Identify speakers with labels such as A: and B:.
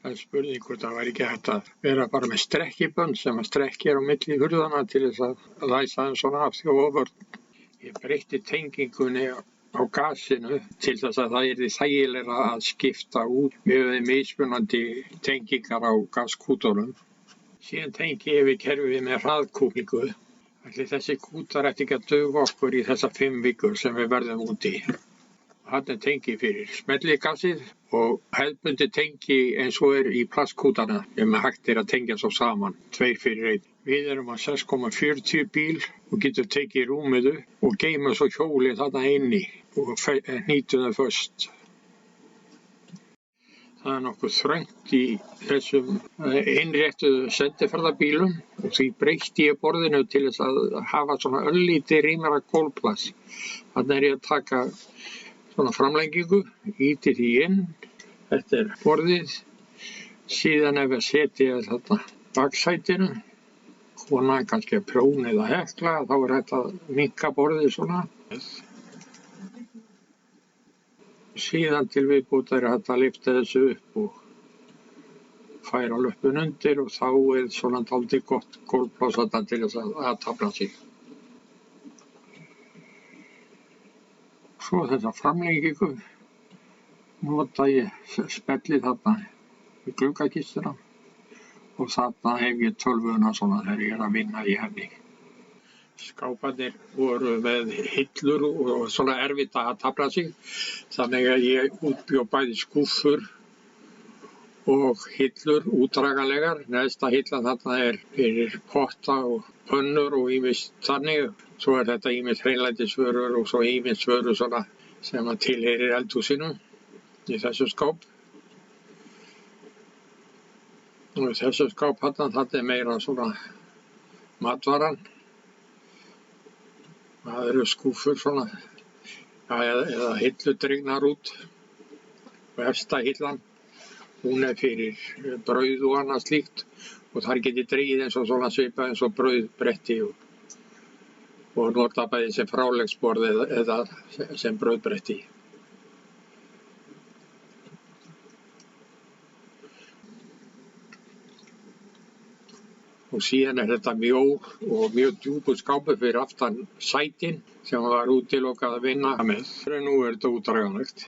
A: Það er spurning hvort það væri ekki hægt að vera bara með strekkibönd sem að strekkir á milli hurðana til þess að læsa þeim svona af þjófavörn. Ég breytti tengingunni á gasinu til þess að það yrði þægilegra að skipta út með mismunandi tengingar á gaskútunum. Síðan tengi ég við kerfið með hraðkúplingu. Ætli þessi kútar ætti ekki að duga okkur í þessar 5 vikur sem við verðum úti. Þarna er tengi fyrir smelligasið og hefðbundi tengi eins og er í plastkútana sem hægt er að tengja svo saman, 2 fyrir 1. Við erum á 6,40 bíl og getum tekið rúmið upp og geymum svo hjólið þarna inni og hnýtum það föst. Það er nokkuð þröngt í þessum innréttuðu sendiferðabílum og því breytti ég borðinu til þess að hafa svona örlítið rýmara gólfpláss. Þarna er ég að taka svona framlengingu, ýti því inn, þetta er borðið, síðan ef við setja þetta baksætinu, konan kannski að prjóna eða hekla, þá er hægt að minnka borðið svona. Síðan til viðbótar er hægt að lyfta þessu upp og færa löppun undir og þá er svona dálítið gott gólfpláss þarna til þess að athafna sig. Svo þessa framlengingu nota ég spellið þarna í gluggakistuna og þarna hef ég tölvuna svona þegar ég er að vinna í henni. Skáparnir voru með hillur og svona erfitt að tafla sig, þannig að ég útbjó bæði skúffur og hillur útdraganlegar. Neðsta hillan þarna er fyrir potta og pönnur og ýmist þannig. Svo er þetta ýmist hreinlætisvörur og svo ýmist vörur svona sem að tilheyrir eldhúsinu í þessu skáp. Og í þessu skáp þarna er meira svona matvaran. Það eru skúffur svona eða hillur dregnar út. Og efsta hillan, hún er fyrir brauð og annað slíkt og þar get ég dregið eins og svona svipað eins og brauðbretti og nota bæði sem frálegsborð eða sem brauðbretti. Og síðan er þetta mjór og mjög djúpur skápur fyrir aftan sætin sem var útilokað að vinna með. Nú er þetta útdraganlegt.